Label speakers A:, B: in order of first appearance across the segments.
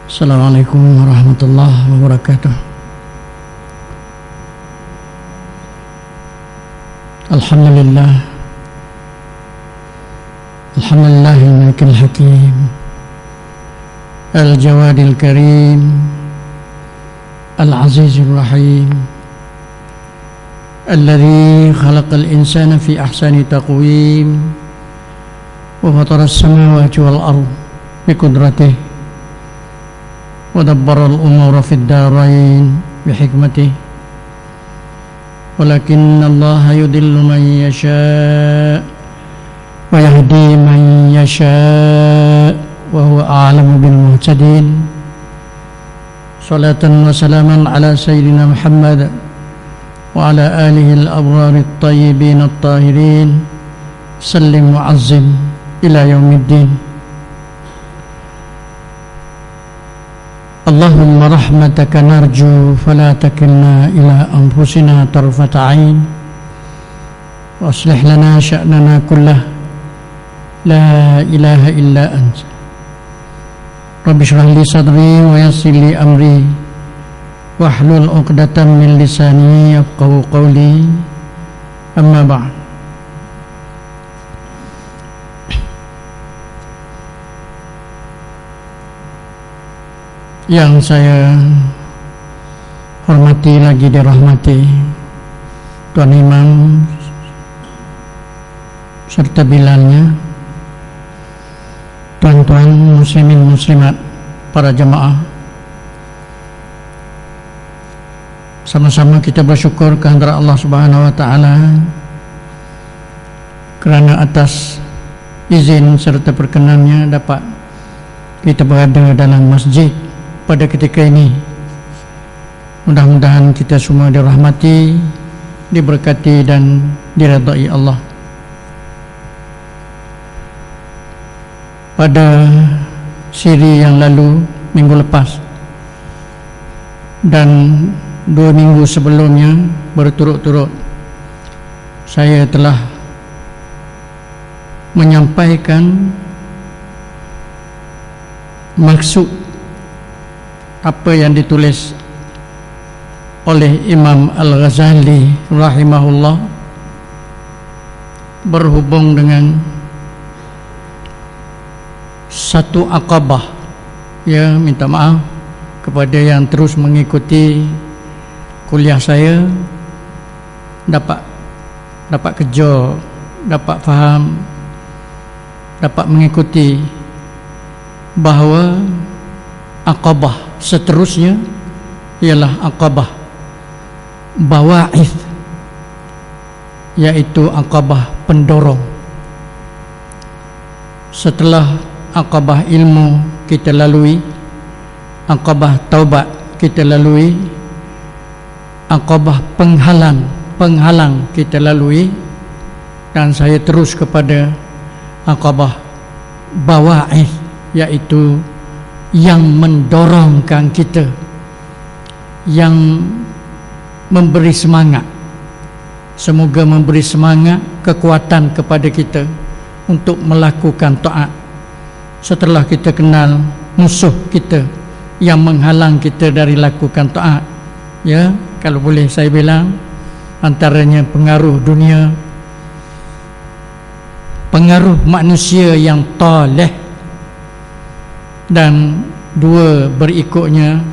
A: Assalamualaikum warahmatullahi wabarakatuh. Alhamdulillah, Alhamdulillahil malikil hakim, al-jawadil karim, al-azizir rahim, alladhi khalaqal insana fi ahsani taqwim wa fatara as-samawati wal ard bi qudratihi wa dabbara al-umura fid darain bi hikmatihi walakinna Allah yudillu man yasha' wa yahdi man yasha' wa huwa a'lamu bil muhtadin. Salatan wa salaman ala sayyidina Muhammad wa ala alihi al-abrar at-tayyibin at-tahirin. Sallim wa azzim ila yaumiddin. Allahumma rahmataka narju fala takilna ila anfusina tarfata ain wa aslih lana sya'nana kullah la ilaha illa anta. Rabbi shrah li sadri wa yassir li amri wahlul 'uqdatam min lisani yafqahu qawli. Amma ba'd. Yang saya hormati lagi dirahmati Tuan Imam serta bilalnya, tuan-tuan muslimin muslimat, para jemaah, sama-sama kita bersyukur kehadrat Allah Subhanahu wa taala kerana atas izin serta perkenannya dapat kita berada dalam masjid pada ketika ini. Mudah-mudahan kita semua dirahmati, diberkati dan diridai Allah. Pada siri yang lalu, minggu lepas dan 2 minggu sebelumnya berturut-turut, saya telah menyampaikan maksud apa yang ditulis oleh Imam Al-Ghazali rahimahullah berhubung dengan satu aqabah. Ya, minta maaf kepada yang terus mengikuti kuliah saya, dapat kejar, dapat faham, dapat mengikuti bahawa aqabah seterusnya ialah aqabah bawa'ith, yaitu aqabah pendorong. Setelah aqabah ilmu kita lalui, aqabah taubat kita lalui, aqabah penghalang kita lalui, dan saya terus kepada aqabah bawa'ith, yaitu yang mendorongkan kita, yang memberi semangat. Semoga memberi semangat, kekuatan kepada kita untuk melakukan taat setelah kita kenal musuh kita yang menghalang kita dari lakukan taat. Ya, kalau boleh saya bilang, antaranya pengaruh dunia, pengaruh manusia yang taleh, dan 2 berikutnya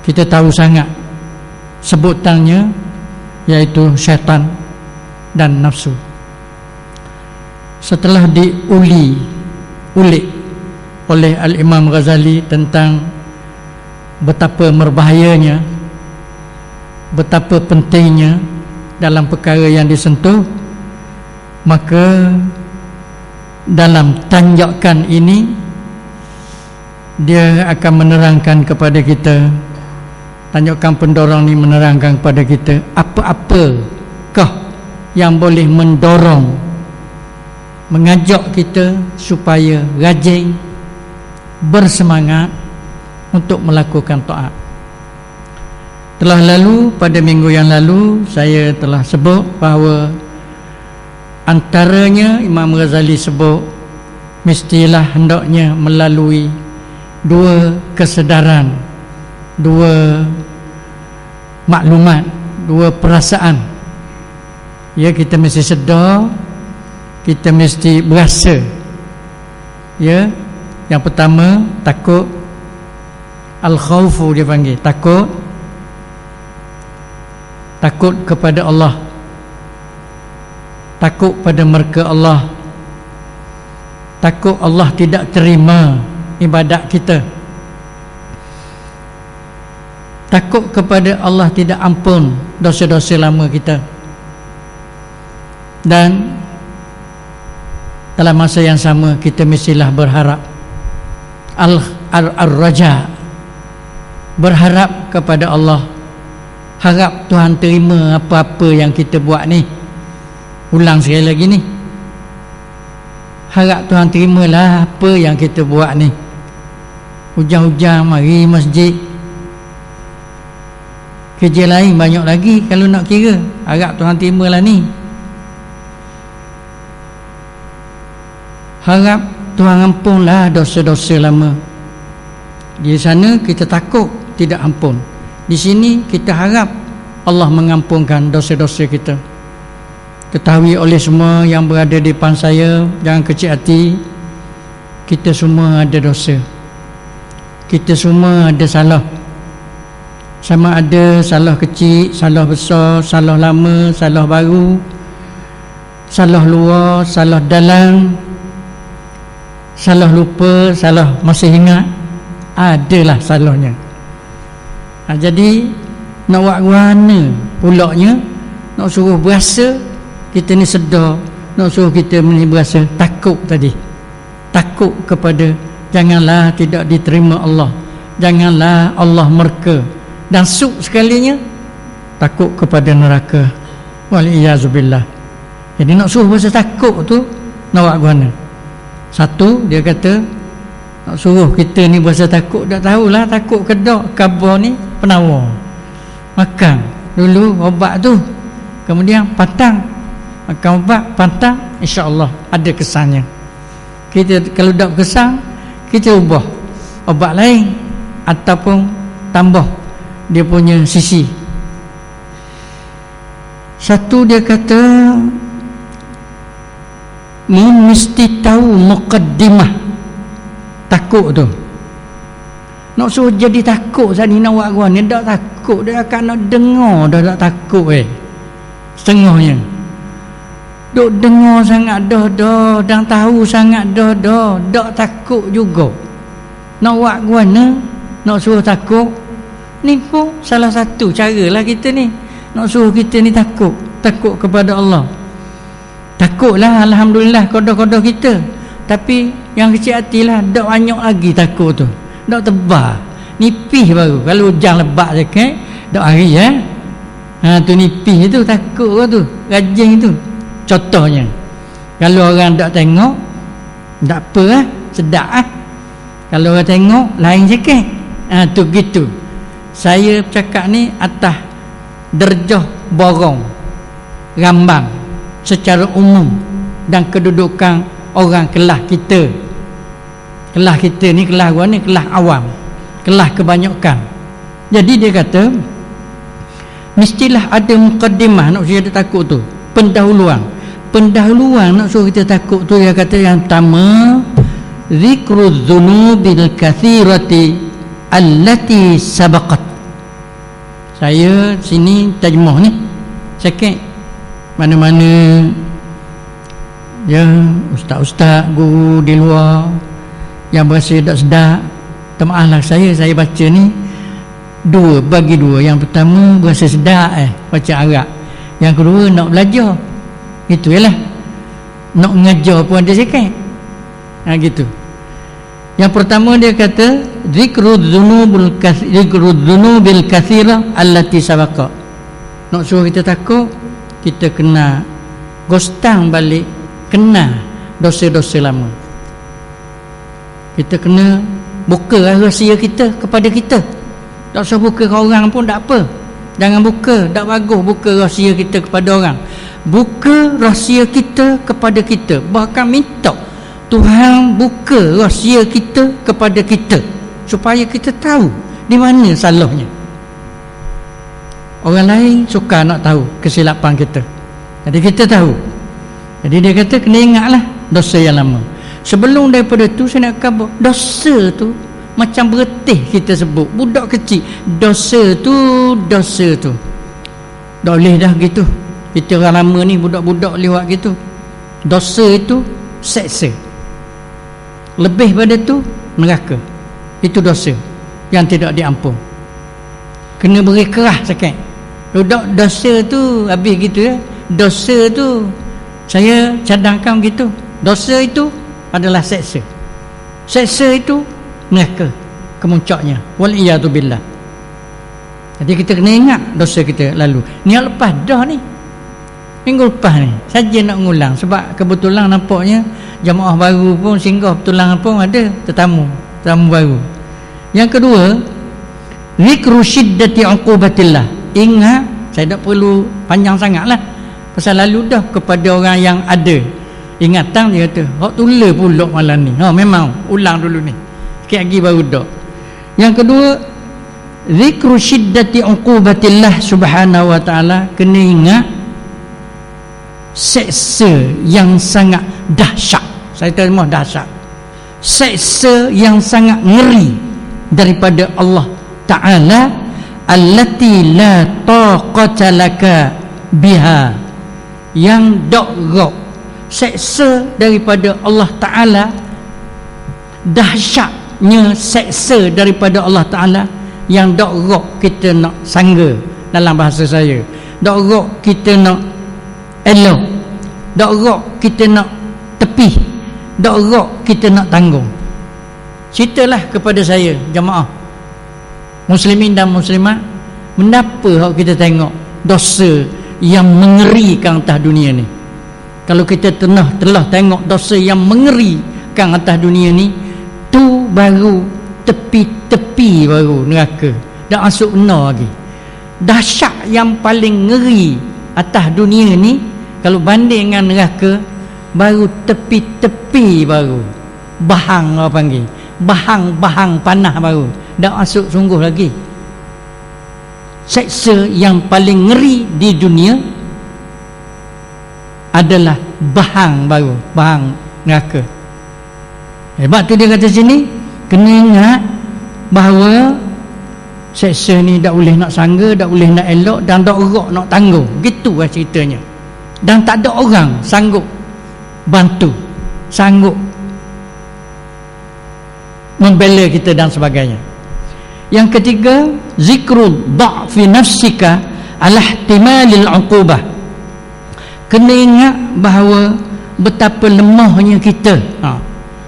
A: kita tahu sangat sebutannya, yaitu syaitan dan nafsu. Setelah ulik oleh Al-Imam Ghazali tentang betapa berbahayanya, betapa pentingnya dalam perkara yang disentuh, maka dalam tanjakan ini dia akan menerangkan kepada kita, tanjakan pendorong ini menerangkan kepada kita apa-apakah yang boleh mendorong, mengajak kita supaya rajin, bersemangat untuk melakukan taat. Telah lalu, pada minggu yang lalu, saya telah sebut bahawa antaranya Imam Ghazali sebut mestilah hendaknya melalui dua kesedaran, dua maklumat, dua perasaan. Ya, kita mesti sedar, kita mesti berasa. Ya, yang pertama takut, al-khawfu dia panggil, takut kepada Allah, takut pada murka Allah, takut Allah tidak terima ibadat kita, takut kepada Allah tidak ampun dosa-dosa lama kita. Dan dalam masa yang sama kita mestilah berharap, al-raja, berharap kepada Allah, harap Tuhan terima apa-apa yang kita buat ni. Ulang sekali lagi ni, harap Tuhan terimalah apa yang kita buat ni. Hujang-hujang mari masjid, kerja lain banyak lagi kalau nak kira. Harap Tuhan terimalah ni, harap Tuhan ampunlah dosa-dosa lama. Di sana kita takut tidak ampun, di sini kita harap Allah mengampunkan dosa-dosa kita. Ketahui oleh semua yang berada di depan saya, jangan kecil hati, kita semua ada dosa, kita semua ada salah. Sama ada salah kecil, salah besar, salah lama, salah baru, salah luar, salah dalam, salah lupa, salah masih ingat, adalah salahnya. Jadi nak buat mana pulaknya, nak suruh berasa kita ni sedar, nak suruh kita ni berasa takut tadi, takut kepada janganlah tidak diterima Allah, janganlah Allah murka, dan suk sekalinya takut kepada neraka, wal-iyazubillah. Jadi nak suruh berasa takut tu nak buat mana? Satu, dia kata nak suruh kita ni berasa takut, tak tahulah takut ke tak. Khabar ni penawar, makan dulu obat tu, kemudian pantang, makan ubat pantang, insya-Allah ada kesannya. Kita kalau tak kesan, kita ubah obat lain ataupun tambah dia punya sisi. Satu, dia kata mesti tahu muqaddimah takut tu. Nak suruh jadi takut saat ni nak buat gua ni, tak takut, dia akan nak dengar dah tak takut setengahnya. Duk dengar sangat dah dan tahu sangat dah tak takut juga. Nak buat gua ni, nak suruh takut ni pun salah satu caralah kita ni nak suruh kita ni takut kepada Allah. Takutlah, alhamdulillah kodoh-kodoh kita, tapi yang kecil hatilah, tak banyak lagi takut tu, tak tebal, nipis baru. Kalau hujan lebat sikit, tak hari tu nipis tu, takut tu, rajin tu. Contohnya, kalau orang tak tengok, tak apa sedap kalau orang tengok lain sikit. Tu gitu. Saya cakap ni atas derjah borong rambang secara umum dan kedudukan orang kelas kita. Kelas kita ni, kelas gua ni kelas awam, kelas kebanyakan. Jadi dia kata mestilah ada muqaddimah nak suruh kita takut tu, pendahuluan nak suruh kita takut tu. Dia kata yang pertama, zikruz dzunubil katsirati allati sabaqat. Saya sini terjemah ni sikit, mana-mana ya ustaz-ustaz guru di luar yang berasa tak sedap, maaflah saya baca ni bagi dua. Yang pertama berasa sedap baca Arab, yang kedua nak belajar, itu ialah nak mengajar pun ada sikit gitu. Yang pertama dia kata zikruz dzunubil katsira allati sabaqa. Nak suruh kita takut, kita kena gostang balik, kena dosa-dosa lama. Kita kena buka rahsia kita kepada kita. Tak usah buka ke orang pun tak apa, jangan buka, tak bagus buka rahsia kita kepada orang. Buka rahsia kita kepada kita, bahkan minta Tuhan buka rahsia kita kepada kita. supaya kita tahu di mana salahnya. Orang lain suka nak tahu kesilapan kita, jadi kita tahu. Jadi dia kata kena ingatlah dosa yang lama. Sebelum daripada tu saya nak khabar, dosa tu macam beretih kita sebut budak kecil. Dosa tu tak boleh dah gitu. Kita orang lama ni budak-budak lewat gitu. Dosa itu seksa. Lebih pada tu neraka. Itu dosa yang tidak diampun. Kena beri kerah sikit. Budak dosa tu habis gitu ya. Dosa tu saya cadangkan begitu. Dosa itu adalah seksa. Seksa itu neraka kemuncaknya. Waliyadu billah. Jadi kita kena ingat dosa kita lalu. Ni yang lepas dah ni. Minggu lepas ni saja nak ngulang. Sebab kebetulan nampaknya jamaah baru pun singgah betulan pun ada tetamu baru. Yang kedua, zikru syiddati uqubatillah. Ingat, saya tak perlu panjang sangatlah pasal lalu dah kepada orang yang ada ingatan. Dia kata hak tulis pula malam ni. Memang ulang dulu ni. Sikit lagi baru dah. Yang kedua, zikru syiddati uqubatillah subhanahu wa ta'ala. Kena ingat seksa yang sangat dahsyat. Saya terima dahsyat. Seksa yang sangat ngeri daripada Allah Ta'ala, allati la taqata laka biha, yang dok. Seksa daripada Allah Ta'ala, dahsyatnya seksa daripada Allah Ta'ala yang dok kita nak sangga. Dalam bahasa saya, dok kita nak elok, dok kita nak tepi, dok kita nak tanggung. Ceritalah kepada saya jemaah muslimin dan muslimat, mengapa hak kita tengok dosa yang mengerikan atas dunia ni. Kalau kita telah tengok dosa yang mengerikan atas dunia ni, tu baru tepi-tepi baru neraka, dah masuk benar lagi. Dahsyat yang paling ngeri atas dunia ni kalau banding dengan neraka, baru tepi-tepi baru. Bahang orang panggil, bahang panah baru, dah masuk sungguh lagi. Seksa yang paling ngeri di dunia adalah bahang baru, bahang neraka. Sebab tu dia kata sini, kena ingat bahawa seksa ni tak boleh nak sangga, tak boleh nak elok, dan tak erak nak tanggung. Gitulah ceritanya. Dan tak ada orang sanggup bantu, sanggup membela kita dan sebagainya. Yang ketiga, zikrul da'fi nafsika ala ihtimalil uqubah. Kena ingat bahawa betapa lemahnya kita,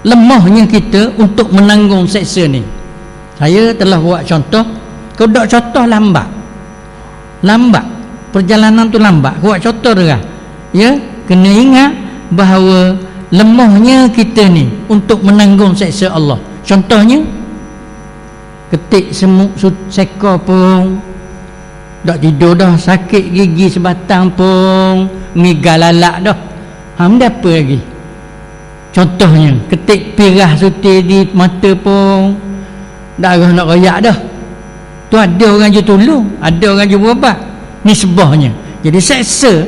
A: lemahnya kita untuk menanggung seksa ni. Saya telah buat contoh. Kalau tak contoh lambat perjalanan tu lambat. Buat contoh dah ya. Kena ingat bahawa lemahnya kita ni untuk menanggung seksa Allah. Contohnya, ketik semut seka pun tak tidur dah, sakit gigi sebatang pun ngigal lalak dah. Ada apa lagi? Contohnya, ketik pirah sutir di mata pun darah nak royak dah. Tu ada orang je tolong, ada orang je berubat. Ni sebahnya. Jadi seksa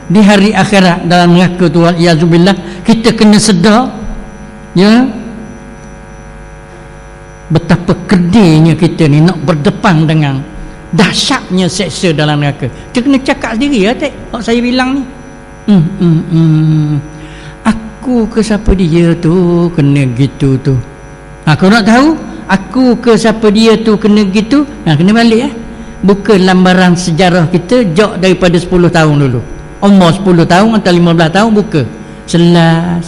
A: di hari akhirat dalam neraka tu, wal-iyazubillah, kita kena sedar ya, betapa kedainya kita ni nak berdepan dengan dahsyatnya seksa dalam neraka. Kita kena cakap sendiri ya, tak saya bilang ni. Aku ke siapa dia tu kena gitu tu. Kau nak tahu aku ke siapa dia tu kena gitu, kena balik buka lambaran sejarah kita jauh daripada 10 tahun dulu. Umur 10 tahun atau 15 tahun buka. Selah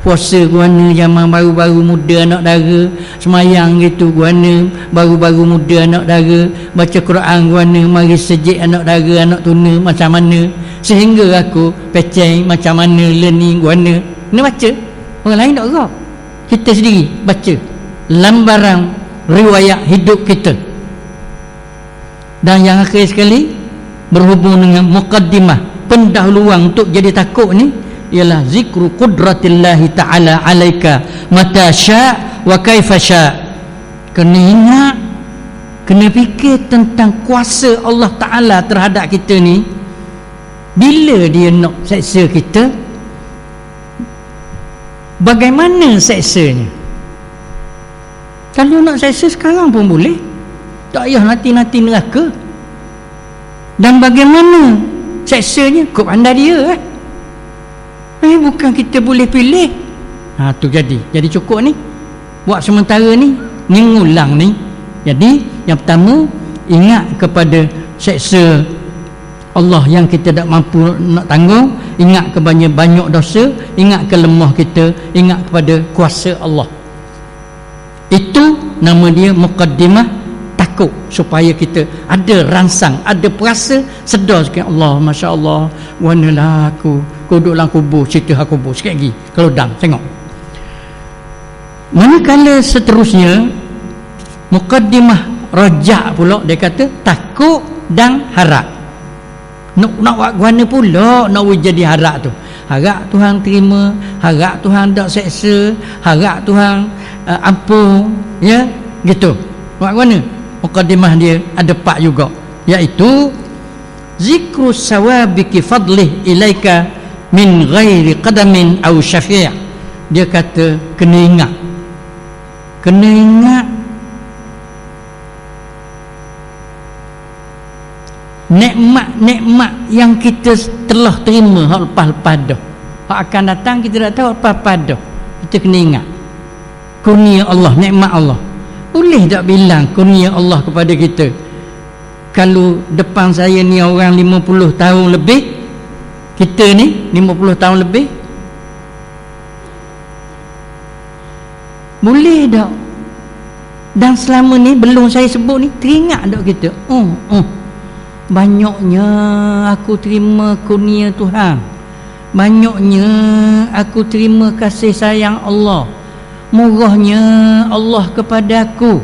A: puasa guana zaman baru-baru muda anak dara, semayang gitu guana baru-baru muda anak dara, baca Quran guana mari sejik anak dara anak tuna macam mana, sehingga aku peceng macam mana learning guana. Kena baca, orang lain tak gerak, kita sendiri baca lambaran riwayat hidup kita. Dan yang akhir sekali, berhubung dengan muqaddimah, pendahuluan untuk jadi takut ni, ialah zikru qudratillahi ta'ala alaika mata sya' wa kaifa sya. Kena ingat, kena fikir tentang kuasa Allah Ta'ala terhadap kita ni. Bila dia nak seksa kita, bagaimana seksanya? Kalau nak seksa sekarang pun boleh, tak payah nanti neraka. Dan bagaimana seksanya? Kau pandai dia bukan kita boleh pilih. Tu jadi cukup ni buat sementara ni ngulang ni. Jadi yang pertama, ingat kepada seksa Allah yang kita tak mampu nak tanggung, ingat kepada banyak dosa, ingat ke lemah kita, ingat kepada kuasa Allah. Itu nama dia muqaddimah takut, supaya kita ada rangsang, ada perasa sedar sikit. Allah, Masya Allah, wanalah aku duduk dalam kubur, cerita hak kubur sikit lagi kalau dang tengok. Manakala seterusnya muqaddimah rajak pula, dia kata takut dan harap. Nak buat guana pula, nak jadi harap tu. Harap Tuhan terima, harap Tuhan tak seksa, harap Tuhan ampun, ya, gitu. Buat guana. Muqaddimah dia ada 4 juga, iaitu zikru sawabiki fadlih ilaika min ghairi qadamin aw syafi'. Dia kata kena ingat nikmat-nikmat yang kita telah terima hak lepas-lepas dah, hak akan datang kita tak tahu apa-apa dah. Kita kena ingat kurnia Allah, nikmat Allah. Boleh tak bilang kurnia Allah kepada kita? Kalau depan saya ni orang 50 tahun lebih, kita ni 50 tahun lebih, boleh tak? Dan selama ni belum saya sebut ni, teringat tak kita? Banyaknya aku terima kurnia Tuhan, banyaknya aku terima kasih sayang Allah, murahnya Allah kepada aku.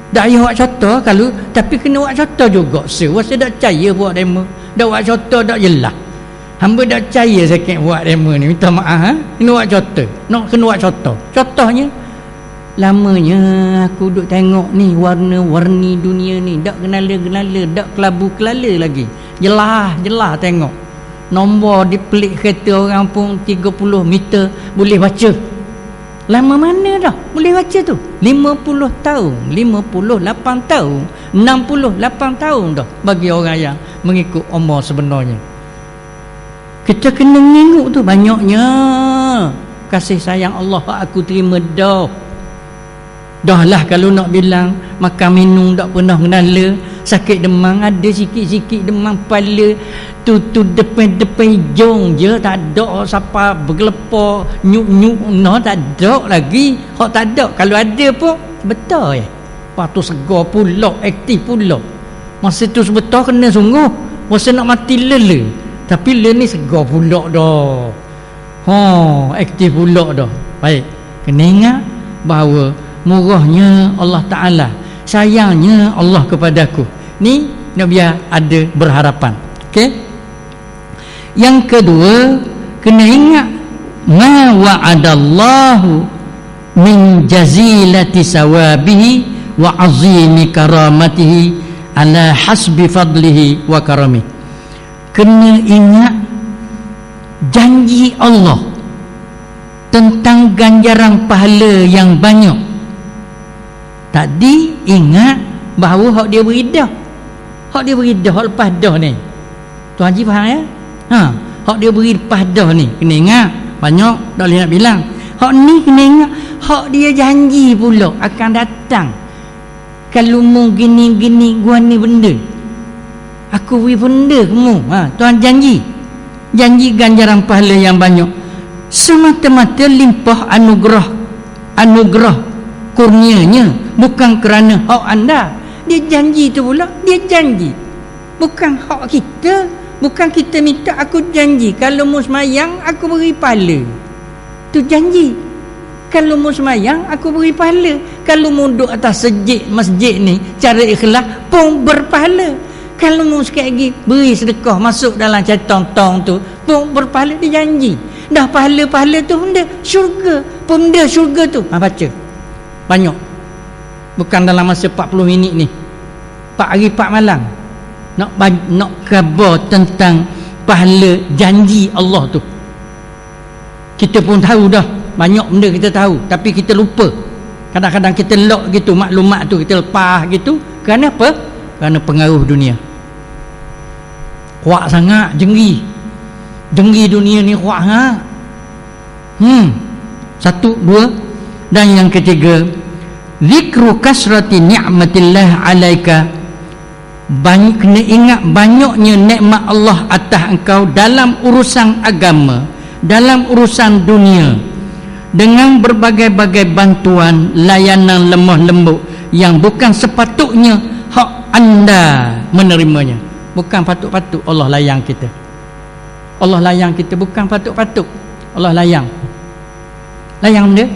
A: Tak payah buat contoh kalau, tapi kena buat contoh juga. Saya tak percaya buat demo, dah buat contoh tak jelas. Hamba tak percaya sikit buat demo ni, minta maaf. Kena buat contoh, kena buat contoh. Contohnya, lamanya aku duk tengok ni warna-warni dunia ni, dak kenala-kenala, dak kelabu-kelala lagi. Jelas tengok. Nombor di pelik kereta orang pun 30 meter boleh baca. Lama mana dah boleh baca tu? 50 tahun, 58 tahun, 68 tahun dah bagi orang yang mengikut umur sebenarnya. Kita kena tengok tu, banyaknya kasih sayang Allah aku terima dah. Dah lah kalau nak bilang makan minum tak pernah menala, sakit demam ada sikit-sikit demam kepala tu depan hijau je, tak ada siapa bergelepar nyuk tak ada lagi. Hak tak ada, kalau ada pun betul ya. Lepas tu segar pula, aktif pula. Masa tu sebetul kena sungguh, masa nak mati lele, tapi le ni segar pula dah. Aktif pula dah. Baik, kena ingat bahawa murahnya Allah Ta'ala, sayangnya Allah kepadaku. Ni nak biar ada berharapan. Okey. Yang kedua, kena ingat ma wa'adallahu min jazilati sawabihi wa azimi karamatihi ala hasbi fadlihi wa karamihi. Kena ingat janji Allah tentang ganjaran pahala yang banyak. Tadi ingat bahawa hak dia beri dah, hak lepas dah ni. Tuan Haji faham ya? Hak dia beri lepas dah ni kena ingat. Banyak tak boleh nak bilang. Hak ni kena ingat, hak dia janji pula akan datang. Kalau mu gini gua ni benda, aku beri benda kamu. Tuan janji ganjaran pahala yang banyak, semata-mata limpah anugerah kurnianya, bukan kerana hak anda. Dia janji tu pula, dia janji bukan hak kita, bukan kita minta. Aku janji kalau mu semayang aku beri pahala, tu janji. Kalau mu semayang aku beri pahala, kalau mu duduk atas masjid ni cara ikhlas pun berpahala, kalau mu sikit lagi beri sedekah masuk dalam catong tu pun berpahala. Dia janji dah pahala tu benda syurga, benda syurga tu. Baca Banyak. Bukan dalam masa 40 minit ni. 4 hari 4 malam. Nak khabar tentang pahala janji Allah tu. Kita pun tahu dah, banyak benda kita tahu, tapi kita lupa. Kadang-kadang kita lock gitu maklumat tu, kita lepas gitu. Kerana apa? Kerana pengaruh dunia. Kuat sangat jenggi dunia ni, kuat sangat. Satu, dua. Dan yang ketiga, zikru kasrati ni'matillah alaika. Kena ingat banyaknya nikmat Allah atas engkau dalam urusan agama, dalam urusan dunia, dengan berbagai-bagai bantuan, layanan lemah lembut yang bukan sepatutnya hak anda menerimanya. Bukan patut-patut Allah layang kita. Allah layang kita bukan patut-patut. Allah layang dia.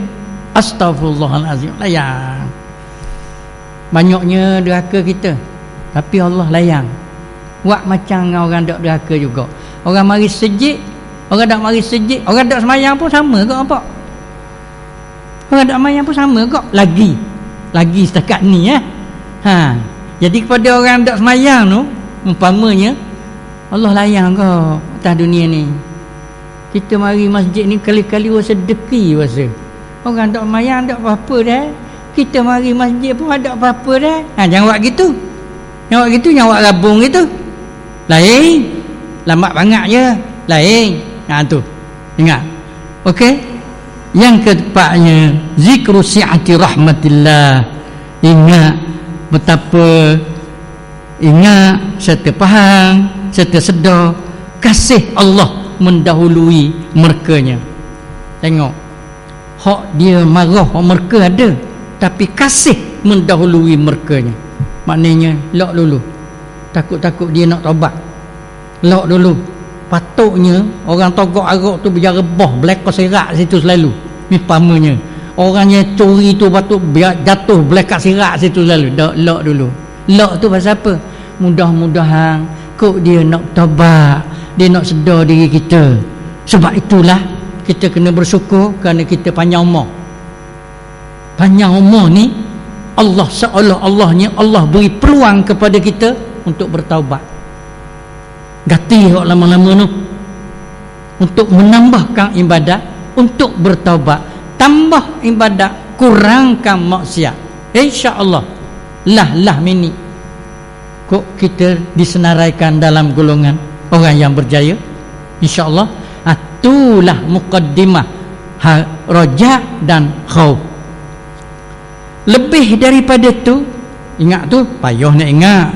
A: Astaghfirullahalazim, layang. Banyaknya deraka kita, tapi Allah layang. Buat macam orang dak deraka juga. Orang mari sejid, orang dak mari sejid, orang dak semayang pun sama ke apa? Orang dak semayang pun sama ke? Lagi setakat ni Jadi kepada orang dak semayang tu, umpamanya Allah layang ke atas dunia ni. Kita mari masjid ni kali-kali rasa deki rasa. Orang tak semayang tak apa-apa dah. Kita mari masjid pun ada apa-apa dah. Jangan buat gitu. Jangan buat rabung gitu. Lain. Lambat bangat je. Lain. Tu. Ingat. Okey. Yang keempatnya, zikru si'ati rahmatillah. Ingat betapa, serta faham, serta sedar kasih Allah mendahului murkanya. Tengok, hak dia marah, hak murka ada, tapi kasih mendahului murkanya. Maknanya lock dulu, takut-takut dia nak taubat, lock dulu. Patutnya orang togok arak tu berjara boh black serak situ selalu. Mimpamanya orangnya curi tu patut jatuh black serak situ selalu. Lock dulu. Lock tu pasal apa? Mudah-mudahan kok dia nak taubat, dia nak sedar diri kita. Sebab itulah kita kena bersyukur kerana kita panjang umur. Panjang umur ni Allah seolah-olahnya Allah beri peluang kepada kita untuk bertaubat. Gati hok lama-lama tu untuk menambahkan ibadat, untuk bertaubat, tambah ibadat, kurangkan maksiat. Insya-Allah lah mini kok kita disenaraikan dalam golongan orang yang berjaya, insya-Allah. Itulah muqaddimah raja dan khauf. Lebih daripada tu, ingat tu payah nak ingat.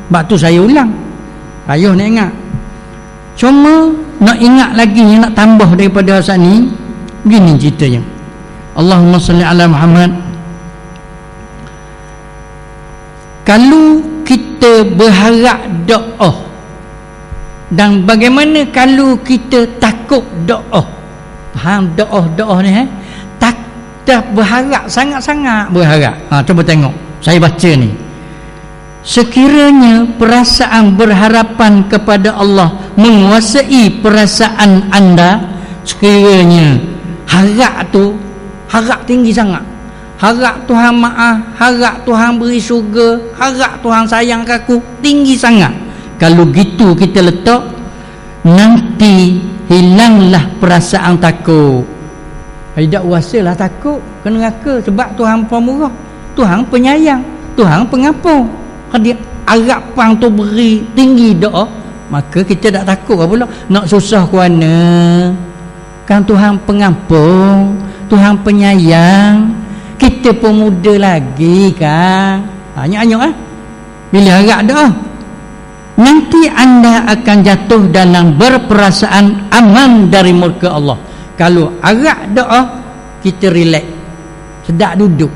A: Sebab tu saya ulang, payah nak ingat. Cuma nak ingat lagi, nak tambah daripada saat ni. Begini ceritanya. Allahumma salli ala Muhammad. Kalau kita berharap doa, dan bagaimana kalau kita takut doa? Faham doa ni tak berharap, sangat-sangat berharap. Cuba tengok, saya baca ni. Sekiranya perasaan berharapan kepada Allah menguasai perasaan anda, sekiranya harap tinggi sangat, harap Tuhan maaf, harap Tuhan beri syurga, harap Tuhan sayang aku, tinggi sangat. Kalau gitu kita letak, nanti hilanglah perasaan takut. Tidak uasalah takut ke neraka, sebab Tuhan pemurah, Tuhan penyayang, Tuhan pengampun. Kalau dia harapan tu beri tinggi doa, maka kita tak takut pula nak susah ke mana. Kan Tuhan pengampun, Tuhan penyayang. Kita pun muda lagi kan. Anyok-anyok bila harap doa, nanti anda akan jatuh dalam berperasaan aman dari murka Allah. Kalau harap doa, kita relax, sedap duduk,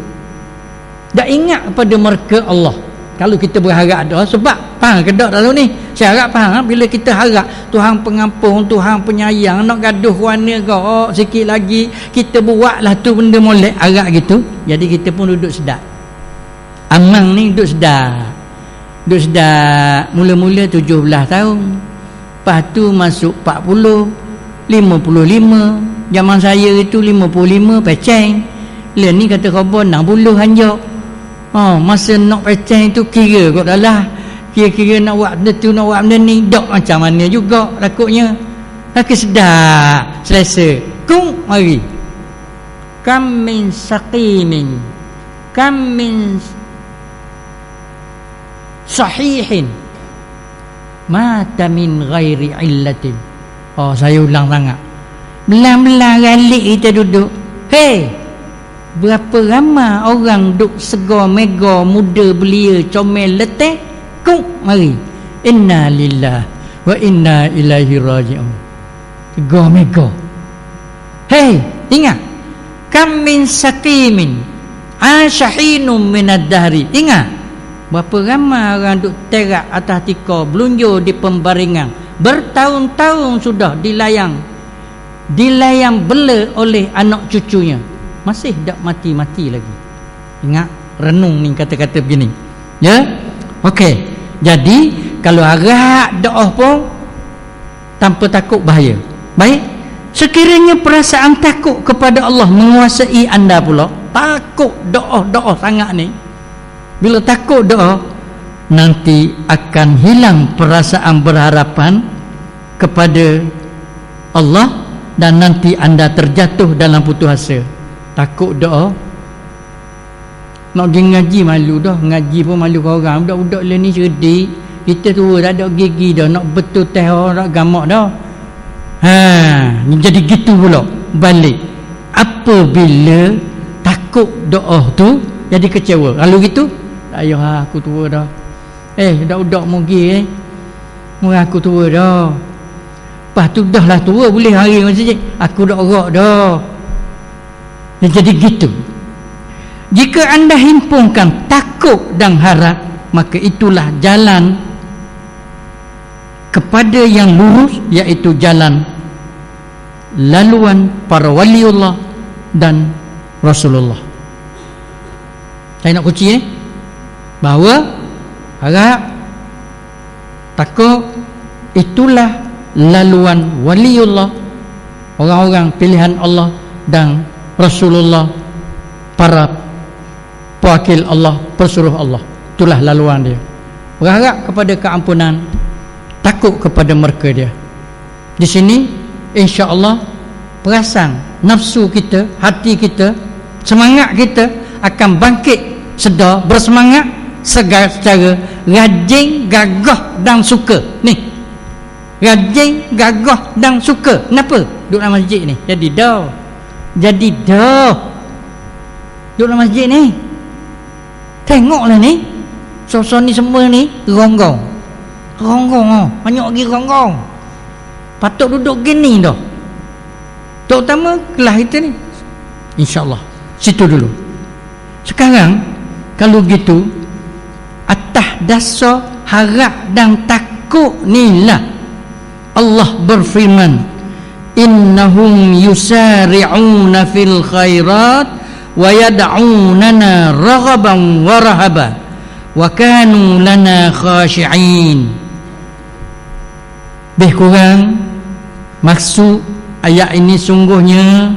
A: tak ingat pada murka Allah. Kalau kita berharap doa, sebab faham ke tak lalu ni? Saya harap faham. Bila kita harap Tuhan pengampun, Tuhan penyayang, nak gaduh warna ke sikit lagi, kita buatlah tu benda molek, harap gitu. Jadi kita pun duduk sedap. Amang ni duduk sedap. Duduk sedap. Mula-mula 17 tahun. Lepas tu masuk 40, 55. Zaman saya itu 55 peceng. Lah ni kata khabar 60 hanjak. Masa nak pecah itu kira kot dah lah. Kira-kira nak buat benda tu, nak buat benda ni, dok macam mana juga takutnya. Laki sedap, selesa. Kung mari. Kam min saqimin, kam min sahihin, mata min ghairi illatin. Saya ulang sangat. Belang-belang galik kita duduk. Hei, berapa ramai orang duk segar mega, muda belia, comel letih. Kung mari. Inna lillah wa inna ilaihi raji'un. Segar mega. Hei, ingat. Kam min saqimin asyahinum minad dahri. Ingat. Berapa ramai orang duk terak atas tika, belunjur di pembaringan, bertahun-tahun sudah dilayang bela oleh anak cucunya, masih tak mati-mati lagi. Ingat, renung ni kata-kata begini. Ya. Okey. Jadi kalau harap doa pun tanpa takut bahaya. Baik. Sekiranya perasaan takut kepada Allah menguasai anda pula, takut doa sangat ni, bila takut doa, nanti akan hilang perasaan berharapan kepada Allah, dan nanti anda terjatuh dalam putus asa. Takut doa, nak pergi ngaji malu dah. Ngaji pun malu kau orang. Budak-budak lah ni cerdik. Kita tua tak ada gigi dah, nak betul teh nak gamak dah. Jadi gitu pula balik. Apabila takut doa tu jadi kecewa. Kalau gitu, ayah aku tua dah. Budak-budak mugi murah aku tua dah. Lepas tu dah lah tua, boleh hari masjid, aku dah orak dah. Jadi gitu. Jika anda himpunkan takut dan harap, maka itulah jalan kepada yang lurus, iaitu jalan laluan para waliullah dan Rasulullah. Saya nak kunci bahawa harap, takut, itulah laluan waliullah, orang-orang pilihan Allah dan Rasulullah, para pewakil Allah, pesuruh Allah. Itulah laluan dia. Berharap kepada keampunan, takut kepada murka dia. Di sini insya-Allah perasan nafsu kita, hati kita, semangat kita akan bangkit sedar, bersemangat secara rajin, gagah dan suka. Ni, rajin, gagah dan suka. Kenapa? Duduk dalam masjid ni. Jadi dah duduk dalam masjid ni. Tengoklah ni, suasana ni semua ni ronggong. Banyak lagi ronggong. Patut duduk gini dah. Terutama kelas kita ni. InsyaAllah situ dulu. Sekarang kalau gitu, atas dasar harap dan takut ni lah Allah berfirman, innahum yusari'una fil khairat wa yad'unana raghaban wa rahaba wa kanu lana khashi'in. Lebih kurang maksud ayat ini sungguhnya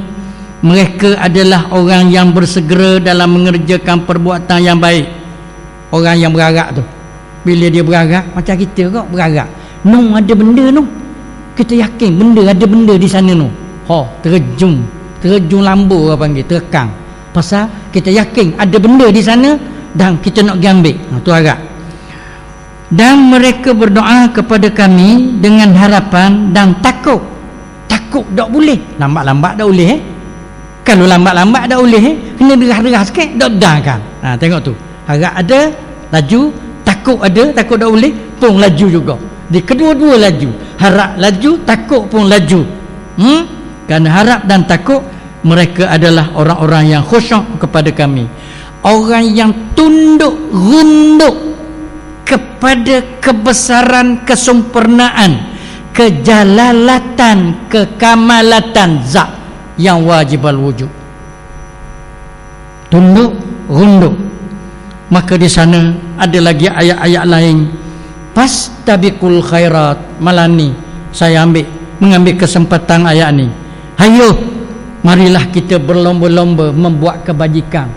A: mereka adalah orang yang bersegera dalam mengerjakan perbuatan yang baik. Orang yang berharap tu, bila dia berharap macam kita kok berharap, ada benda tu, kita yakin ada benda di sana tu. Terjun lambu orang panggil, terekang. Pasal kita yakin ada benda di sana dan kita nak pergi ambil. Tu harap. Dan mereka berdoa kepada kami dengan harapan dan takut. Takut tak boleh, lambat-lambat tak boleh. Kalau lambat-lambat tak boleh, kena derah-derah sikit, tak dah kan. Tengok tu, harap ada, laju. Takut ada, takut tak boleh, pun laju juga. Di kedua-dua laju. Harap laju, takut pun laju. Kerana harap dan takut, mereka adalah orang-orang yang khusyuk kepada kami, orang yang tunduk runduk kepada kebesaran, kesempurnaan, kejalalatan, kekamalatan zat yang wajib al-wujud. Tunduk runduk. Maka di sana ada lagi ayat-ayat lain, fastabiqul khairat. Malam ni saya mengambil kesempatan ayat ni, hayo marilah kita berlomba-lomba membuat kebajikan.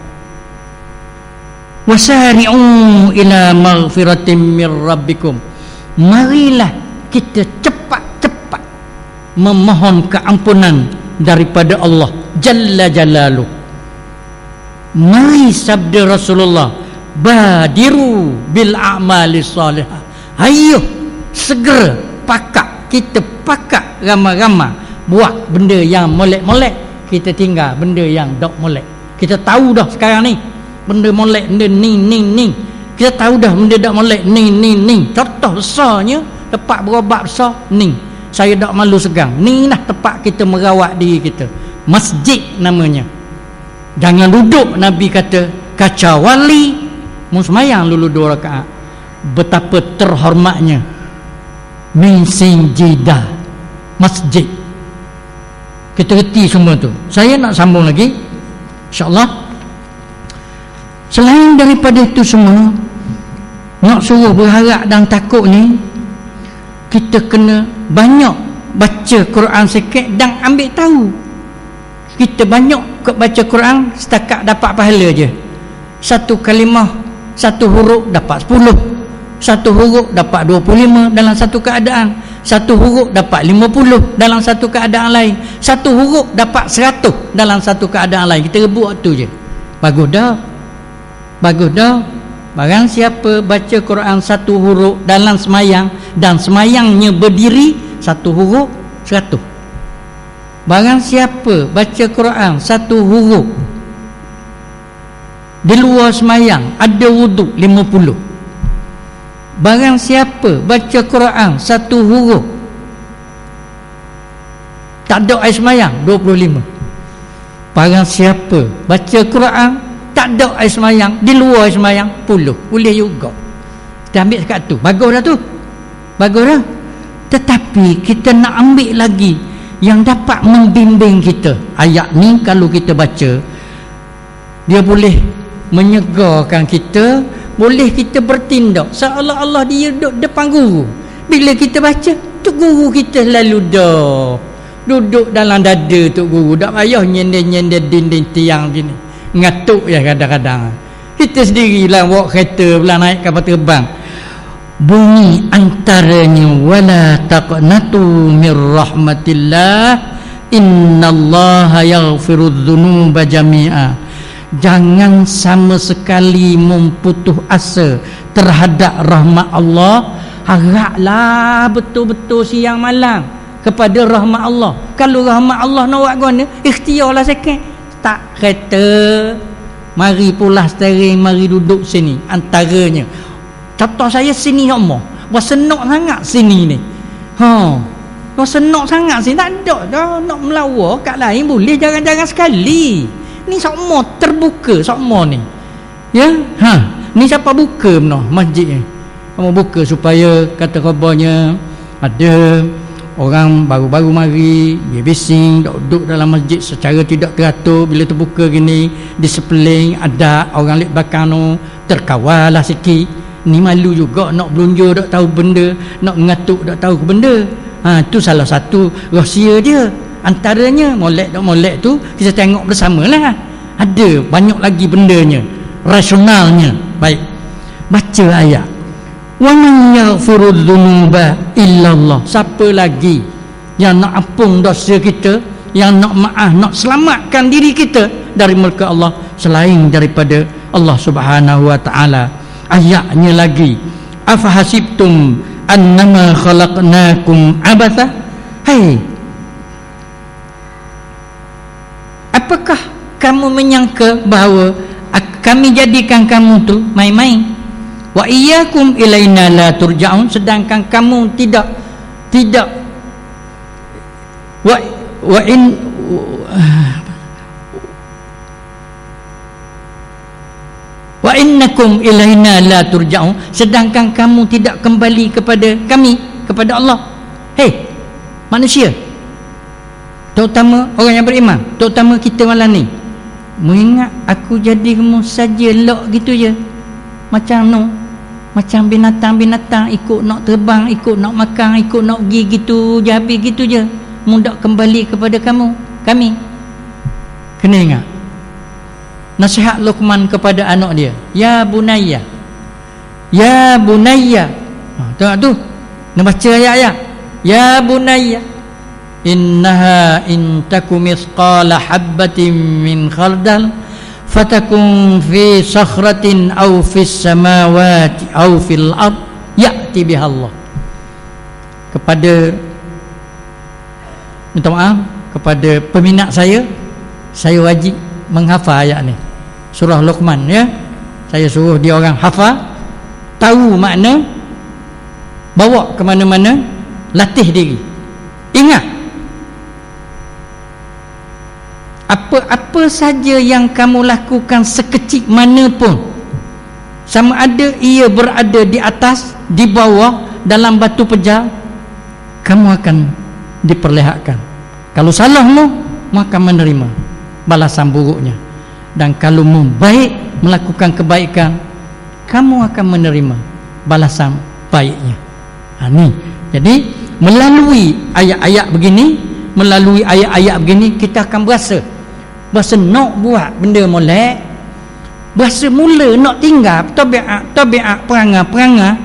A: Wasari'u ila maghfiratin mir rabbikum, marilah kita cepat-cepat memohon keampunan daripada Allah Jalla Jalaluh. Mari sabda Rasulullah, badiru bil a'mali salihah, ayo segera kita pakat ramai-ramai buat benda yang molek-molek, kita tinggal benda yang dok molek. Kita tahu dah sekarang ni benda molek, benda ni kita tahu dah benda dok molek ni. Contoh besarnya tempat berobat besar ni, saya dok malu segang, ni lah tempat kita merawat diri kita, masjid namanya. Jangan duduk, Nabi kata kaca wali mun semayang dulu 2 rakaat, betapa terhormatnya min sinjidah masjid. Kita reti semua tu. Saya nak sambung lagi insya-Allah. Selain daripada itu semua, nak suruh berharap dan takut ni, kita kena banyak baca Quran sikit dan ambil tahu. Kita banyak baca Quran setakat dapat pahala je. Satu kalimah, satu huruf dapat 10, satu huruf dapat 25 dalam satu keadaan, satu huruf dapat 50 dalam satu keadaan lain, satu huruf dapat 100 dalam satu keadaan lain. Kita rebut waktu je. Bagus dah. Barang siapa baca Quran satu huruf dalam semayang dan semayangnya berdiri, satu huruf 100. Barang siapa baca Quran satu huruf di luar semayang, ada wuduk, 50. Barang siapa baca Quran satu huruf tak ada air semayang, 25. Barang siapa baca Quran tak ada air semayang, di luar air semayang, 10. Boleh juga. Kita ambil sekat tu. Bagus dah. Tetapi kita nak ambil lagi yang dapat membimbing kita. Ayat ni kalau kita baca, dia boleh menyegarkan kita, boleh kita bertindak seolah-olah dia duduk depan guru. Bila kita baca, tok guru kita lalu dah duduk dalam dada tok guru, tak payah nyender-nyender dinding tiang gini, ngatuk ya kadang-kadang. Kita sendirilah bawa kereta pula naik kapal terbang, bunyi antaranya wala taqnatu mir rahmatillah innallaha yaghfirudz dzunuba jami'a. Jangan sama sekali memputus asa terhadap rahmat Allah. Haraplah betul-betul siang malam kepada rahmat Allah. Kalau rahmat Allah nak buat guna, ikhtiarlah sikit. Tak kata mari pula steering, mari duduk sini. Antaranya contoh saya sini Allah, buat senok sangat sini ni. Buat senok sangat sini, tak ada dah nak melawar kat lain boleh jarang-jarang sekali. Ni semua terbuka semua ni. Ya? Ni siapa buka benar masjid ni? Kamu buka supaya kata khabarnya ada orang baru-baru mari, dia bising duduk dalam masjid secara tidak teratur. Bila terbuka gini, disiplin, ada orang lek belakang tu terkawal lah sikit. Ni malu juga nak belunjuk tak tahu benda, nak ngatuk tak tahu benda. Tu salah satu rahsia dia. Antaranya molek tu kita tengok bersamalah. Ada banyak lagi bendanya, rasionalnya. Baik, baca ayat wa man yaghfirudz dzunuba illallah. Siapa lagi yang nak ampun dosa kita, yang nak maaf, nak selamatkan diri kita dari murka Allah selain daripada Allah Subhanahu wa taala. Ayatnya lagi, afahasibtum annama khalaqnakum abatha. Apakah kamu menyangka bahawa kami jadikan kamu tu main-main? Wa iyyakum ilaina la turja'un, sedangkan kamu tidak wa innakum ilaina la turja'un, sedangkan kamu tidak kembali kepada kami, kepada Allah. Manusia, terutama orang yang beriman, terutama kita malam ni, mengingat aku jadi kamu saja elok gitu je, macam binatang-binatang ikut nak terbang, ikut nak makan, ikut nak pergi gitu je, habis gitu je, mudah kembali kepada kami. Kena ingat nasihat Luqman kepada anak dia, ya bunayya, ya bunayya. Tengok tu, nak baca ayat-ayat. Ya bunayya innaha in takum mithqala habbatin min khardal fatakun fi sakhratin aw fis samawati aw fil ard ya'ti biha Allah. Kepada, minta maaf kepada peminat saya wajib menghafal ayat ni, surah Luqman ya. Saya suruh dia orang hafal, tahu makna, bawa ke mana-mana, latih diri. Ingat, apa-apa saja yang kamu lakukan sekecil mana pun, sama ada ia berada di atas, di bawah, dalam batu pejar, kamu akan diperlihatkan. Kalau salahmu, maka menerima balasan buruknya, dan kalau baik melakukan kebaikan, kamu akan menerima balasan baiknya. Ni jadi melalui ayat-ayat begini, kita akan berasa nak buat benda molek, berasa mula nak tinggal tabiat perangai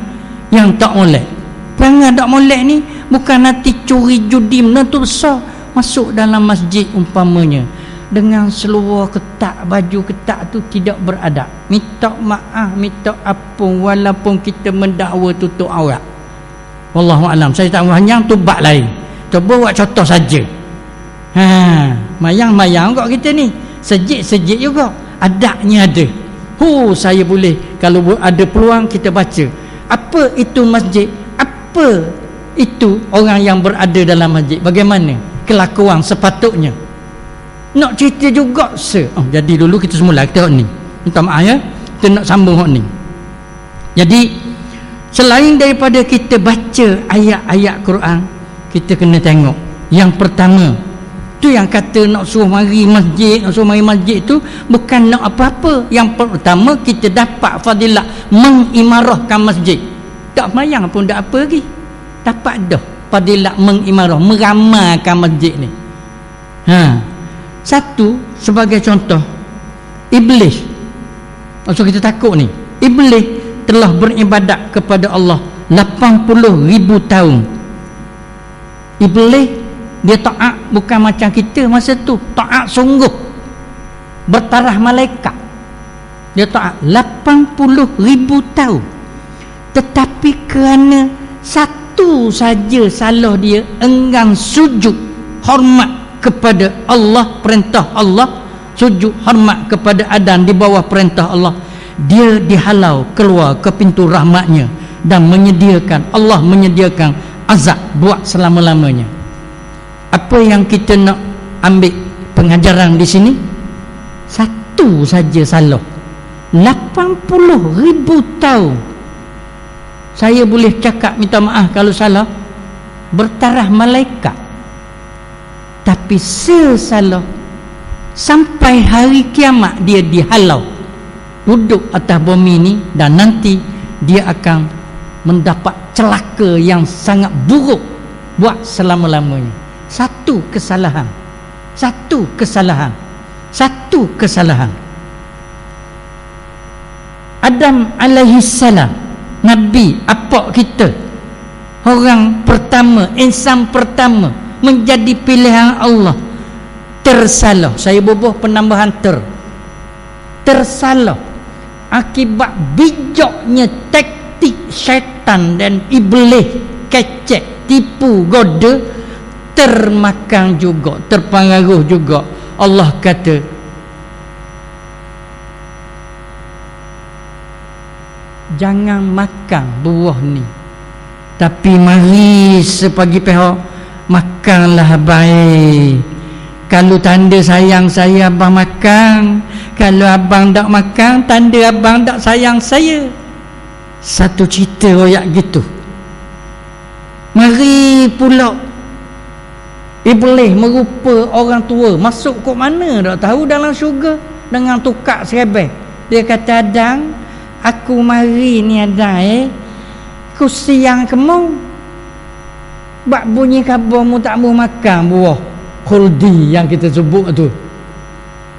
A: yang tak molek. Perangai tak molek ni bukan nanti curi judi, benda tu besar. Masuk dalam masjid umpamanya dengan seluar ketat, baju ketat tu tidak beradab, minta maaf, minta ampun, walaupun kita mendakwa tutup aurat. Wallahu alam, saya tak panjang tu bab lain. Cuba buat contoh saja. Mayang-mayang kat kita ni, sejik-sejik juga, adabnya ada. Saya boleh, kalau ada peluang kita baca apa itu masjid, apa itu orang yang berada dalam masjid, bagaimana kelakuan sepatutnya. Nak cerita juga jadi dulu kita semula kita ni, minta maaf ya, kita nak sambung ni. Jadi selain daripada kita baca ayat-ayat Quran, kita kena tengok yang pertama tu, yang kata nak suruh mari masjid, tu bukan nak apa-apa. Yang pertama, kita dapat fadilah mengimarahkan masjid. Tak mayang pun tak apa lagi, dapat dah fadilah mengimarah, meramalkan masjid ni. Satu, sebagai contoh, Iblis, maksud kita takut ni, Iblis telah beribadat kepada Allah 80,000 tahun. Iblis dia taat, bukan macam kita masa tu, taat sungguh, bertaraf malaikat. Dia taat 80,000 tahun. Tetapi kerana satu saja salah dia, enggan sujud hormat kepada Allah, perintah Allah, sujud hormat kepada Adam di bawah perintah Allah, dia dihalau keluar ke pintu rahmatnya, dan Allah menyediakan azab buat selama-lamanya. Apa yang kita nak ambil pengajaran di sini? Satu saja salah, 80,000 tahun. Saya boleh cakap minta maaf kalau salah, bertaraf malaikat, tapi sesalah sampai hari kiamat dia dihalau duduk atas bumi ni, dan nanti dia akan mendapat celaka yang sangat buruk buat selama-lamanya. Satu kesalahan. Adam alaihi salam, Nabi apa kita, orang pertama, insan pertama menjadi pilihan Allah, tersalah. Saya bubuh penambahan tersalah akibat bijaknya taktik syaitan dan iblis, kecek, tipu, goda, termakan juga, terpengaruh juga. Allah kata, jangan makan buah ni, tapi mari sepagi pihak makanlah baik. Kalau tanda sayang saya, abang makan. Kalau abang tak makan, tanda abang tak sayang saya. Satu cerita royak gitu. Mari pula Iblis merupa orang tua, masuk kok mana tak tahu dalam syurga dengan tukar serebeh. Dia kata, Adang, aku mari ni Adang, aku siang kemau, bak bunyi khabar mu tak mau makan buah khuldi yang kita sebut tu.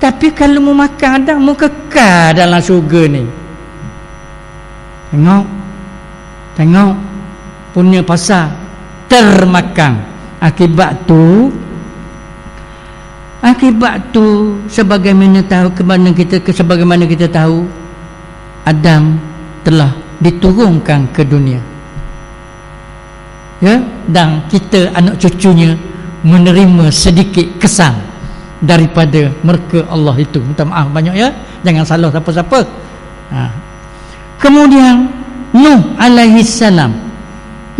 A: Tapi kalau mu makan Adam, mu kekal dalam syurga ni. Tengok punya pasal termakan. Akibat tu sebagaimana kita tahu Adam telah diturunkan ke dunia, ya, dan kita anak cucunya menerima sedikit kesan daripada mereka Allah itu. Minta maaf banyak, ya, jangan salah siapa-siapa. Kemudian Nuh alaihi salam,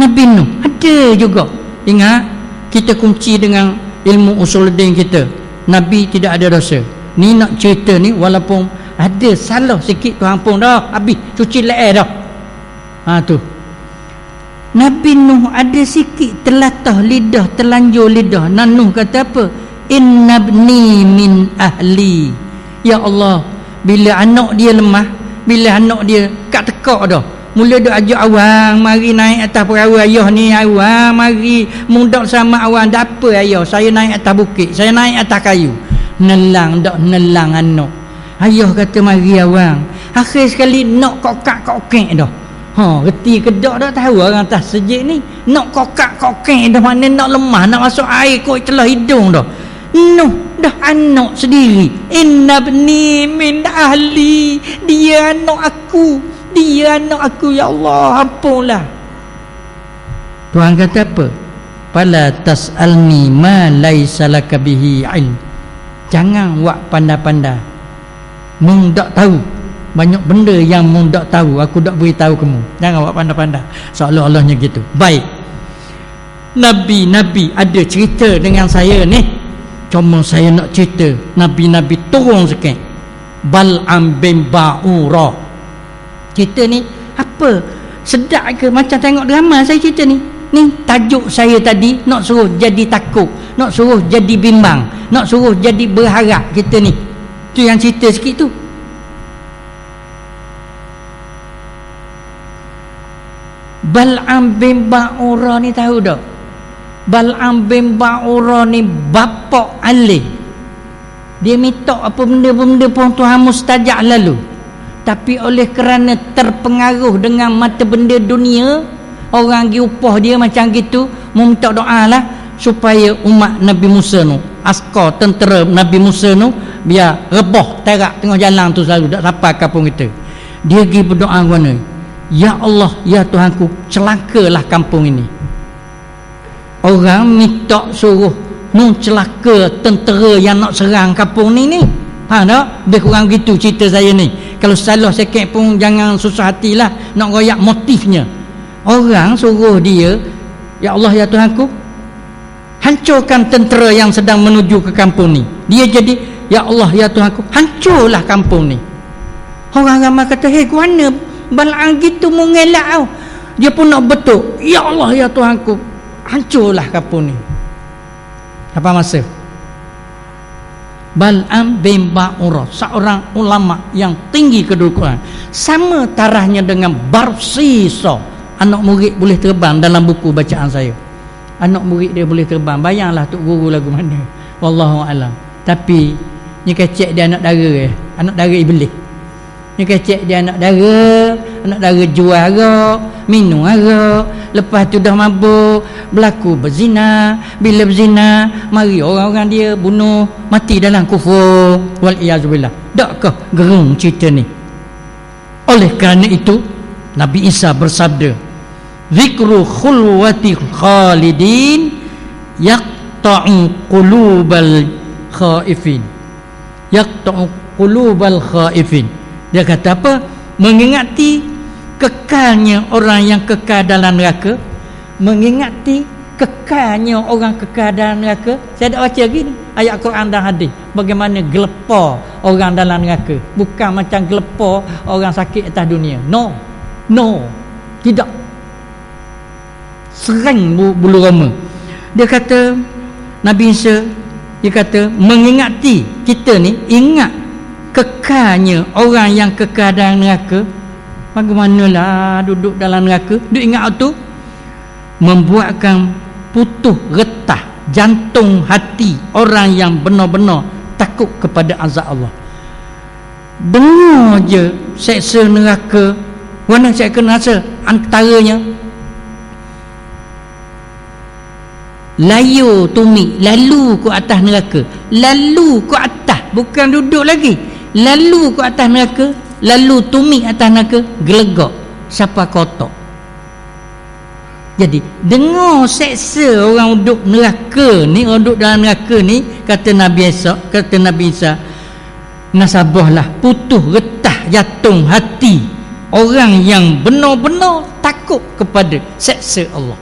A: Nabi Nuh ada juga. Ingat, kita kunci dengan ilmu usuluddin kita, Nabi tidak ada dosa. Ni nak cerita ni walaupun ada salah sikit, Tuhan pun dah habis cuci leher dah. Tu Nabi Nuh ada sikit telatah lidah, terlanjur lidah. Nuh kata apa? Innabni min ahli. Ya Allah, bila anak dia lemah, bila anak dia kat tekak dah, mula duk ajak awang mari naik atas perahu ayah ni, awang mari mundak sama awang. Tak apa ayah, saya naik atas bukit, saya naik atas kayu. Nelang anak. Ayah kata mari awang. Akhir sekali nak kokak-kokek dah. Reti kedak dah tahu orang atas sejik ni. Nak kokak-kokek dah, mana nak lemah, nak masuk air kot celah hidung dah. Nuh dah anak sendiri. Innabni min ahli. Dia anak aku, ya Allah, ampunlah. Tuhan kata apa? Fala tas'alni ma laisa laka bihi ilm. Jangan buat pandai-pandai. Mung tak tahu banyak benda yang mung tak tahu, aku tak beritahu kamu. Jangan buat pandai-pandai seolah-olahnya gitu. Baik, Nabi ada cerita dengan saya ni. Cuma saya nak cerita Nabi turun sikit. Bal'am bin Ba'ura. Cerita ni apa? Sedap ke? Macam tengok drama saya cerita ni. Ni tajuk saya tadi nak suruh jadi takut, nak suruh jadi bimbang, nak suruh jadi berharap kita ni. Tu yang cerita sikit tu. Bal'am bin Ba'ura ni tahu tak? Bal'am bin Ba'ura ni bapa alim. Dia minta apa benda-benda pun Tuhan mustajab lalu. Tapi oleh kerana terpengaruh dengan mata benda dunia, orang pergi upah dia macam gitu, minta doa lah supaya umat Nabi Musa tu, askar tentera Nabi Musa tu, biar rebah terak tengah jalan tu selalu, tak sampai kampung kita. Dia pergi berdoa mana? Ya Allah, ya Tuhanku, celakalah kampung ini. Orang minta suruh celaka tentera yang nak serang kampung ni. Faham tak? Dia kurang gitu cerita saya ni. Kalau salah sikit pun jangan susah hatilah nak royak motifnya. Orang suruh dia, ya Allah, ya Tuhanku, hancurkan tentera yang sedang menuju ke kampung ni. Dia jadi, ya Allah, ya Tuhanku, hancurlah kampung ni. Orang ramai kata, hei, ke mana Bal'am gitu mengelak tau. Dia pun nak betul, ya Allah, ya Tuhanku, hancurlah kampung ni. Apa masa? Bal'am bin Ba'ura, seorang ulama yang tinggi kedudukan, sama tarahnya dengan Barsisa. Anak murid boleh terbang dalam buku bacaan saya. Anak murid dia boleh terbang. Bayanglah tok guru lagu mana. Wallahu alam. Tapi ni kecek dia anak dara, anak dara iblis. Ni kecek dia anak dara jual arak, minum arak, lepas tu dah mabuk, berlaku berzina. Bila berzina, mari orang-orang dia bunuh, mati dalam kufur, wal iyazubillah. Takkah gerung cerita ni? Oleh kerana itu Nabi Isa bersabda, zikru khulwati khalidin yaqta'u qulubal khaifin. Yaqta'u qulubal khaifin. Dia kata apa? Mengingati kekalnya orang yang kekal dalam neraka. Mengingati kekalnya orang kekal dalam neraka. Saya dah baca lagi ni ayat Quran dan hadis, bagaimana gelepar orang dalam neraka. Bukan macam gelepar orang sakit atas dunia. No, tidak. Sering bulu roma. Dia kata, Nabi Isa, dia kata mengingati kita ni, ingat kekalnya orang yang kekal dalam neraka. Bagaimanalah duduk dalam neraka, duk ingat tu, membuatkan putus retah jantung hati orang yang benar-benar takut kepada azab Allah. Dengar je seksa neraka. Mana saya kena rasa antaranya layu tumi, lalu ke atas neraka, lalu ke atas, bukan duduk lagi, lalu ke atas neraka, lalu tumi atas neraka, gelegak siapa kotak. Jadi dengar seksa orang duduk neraka ni, orang duduk dalam neraka ni, kata Nabi Isa, nasabahlah putus getah jantung hati orang yang benar-benar takut kepada seksa Allah.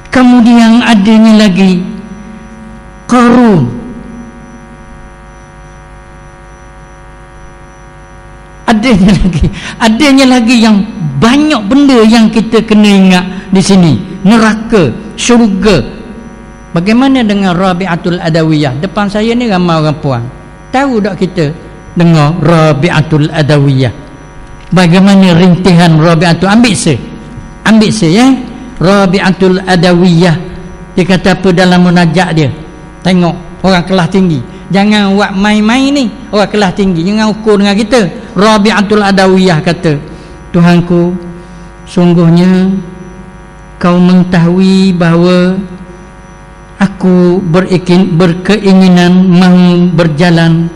A: Kemudian adanya lagi Qarun. Adanya lagi yang banyak benda yang kita kena ingat di sini. Neraka, syurga. Bagaimana dengan Rabi'atul Adawiyah? Depan saya ni ramai orang puan. Tahu tak kita dengar Rabi'atul Adawiyah? Bagaimana rintihan Rabi'atul? Ambil saya ya. Rabi'atul Adawiyah, dia kata apa dalam munajat dia? Tengok orang kelas tinggi, jangan buat main-main ni. Orang kelas tinggi jangan ukur dengan kita. Rabi'atul Adawiyah kata, Tuhanku, sungguhnya kau mengetahui bahawa aku berkeinginan mahu berjalan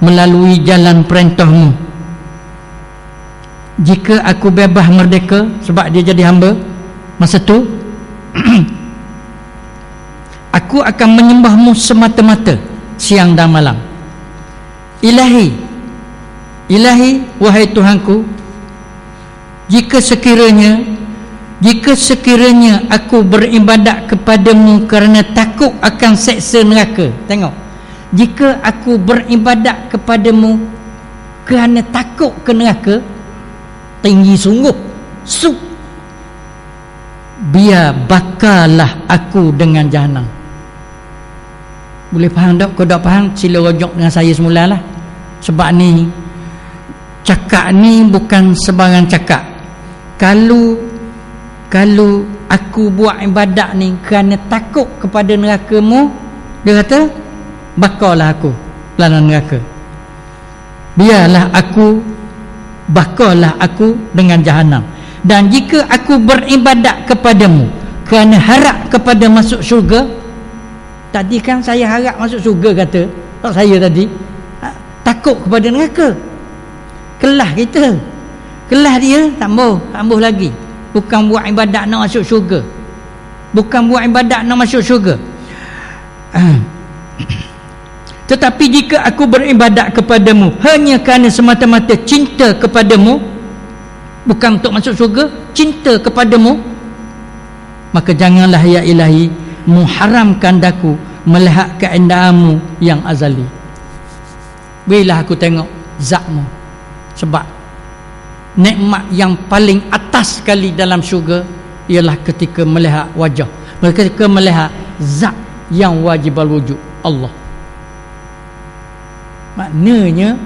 A: melalui jalan perintahmu. Jika aku bebas merdeka, sebab dia jadi hamba masa tu aku akan menyembahmu semata-mata siang dan malam. Ilahi, wahai Tuhanku, jika sekiranya aku beribadat kepadamu kerana takut akan seksa neraka. Tengok, jika aku beribadat kepadamu kerana takut ke neraka, tinggi sungguh, biar bakarlah aku dengan jahanam. Boleh faham tak? Kau tak faham, sila rujuk dengan saya semula lah. Sebab ni cakap ni bukan sebarang cakap. Kalau aku buat ibadat ni kerana takut kepada neraka-mu, dia kata bakarlah aku dalam neraka. Bakarlah aku dengan jahanam. Dan jika aku beribadat kepadamu kerana harap kepada masuk syurga, tadi kan saya harap masuk syurga kata, tak saya tadi takut kepada neraka. Kelas kita, kelas dia tambah lagi. Bukan buat ibadat nak masuk syurga, tetapi jika aku beribadat kepadamu hanya kerana semata-mata cinta kepadamu, bukan untuk masuk syurga, cinta kepadamu, maka janganlah ya ilahi muharamkan daku melihat keindahanmu yang azali. Berilah aku tengok zatmu. Sebab nikmat yang paling atas sekali dalam syurga ialah ketika melihat wajah, ketika melihat zat yang wajibal wujud, Allah. Maknanya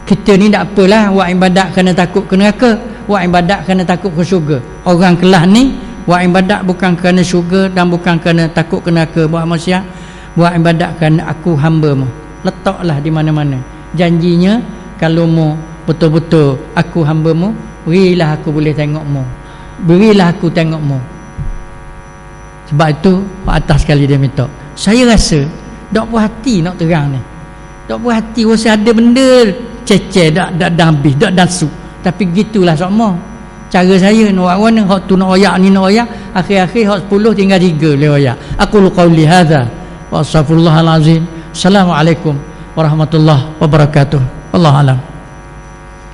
A: kita ni tak apalah buat ibadat kerana takut ke neraka, buat ibadat kerana takut ke syurga. Orang kelas ni buat ibadat bukan kerana syurga dan bukan kerana takut ke neraka. Buat manusia, buat ibadat kerana aku hamba-Mu. Letaklah di mana-mana. Janjinya kalau mu betul-betul aku hamba-Mu, berilah aku boleh tengok-Mu, berilah aku tengok-Mu. Sebab itu atas sekali dia minta. Saya rasa tak puas hati nak terang ni, tak puas hati rasa ada benda ceceh dak habis, dak dasu. Tapi gitulah semua cara saya nak warna hak tu nak oyak ni nak oyak, akhir-akhir hak 10 tinggal 3 boleh oyak. Aku qauli hadza wa astaghfirullahalazim. Assalamualaikum warahmatullahi wabarakatuh. Wallahu alam.